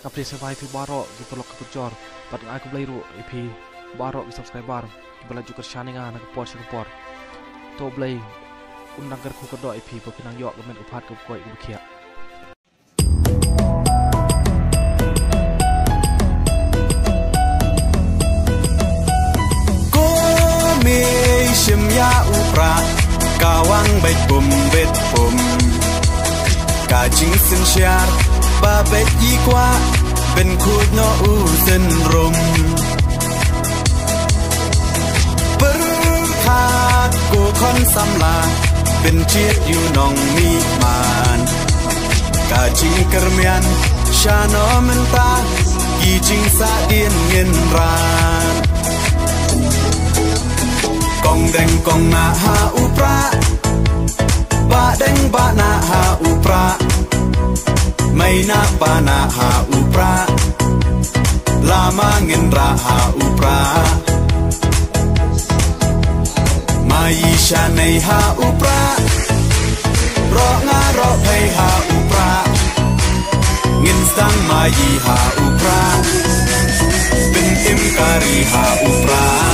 Kapri survive baro di perlu kepecor. Pat ngai aku beliru IP baro di subscriber. Bela juga sharing nak pot singapore. To beli undang kerku kedua IP berkenang yok kemen upat ke koi ke kia. Kome shim ya upra kawang bet bum kajing sen syar ba bet ikwa ben khut no u sen rum berkat ku kon samla ben chiet yu nong mi man kajing kermian shano menta kijing sa dien ngin ran kong deng kong na ha upra ba deng ba na ha upra mai na pa na ha upra lama ngin ra ha upra mai sha nei ha upra ro nga ro phai ha upra ngin sang mai ha upra bin im kari ha upra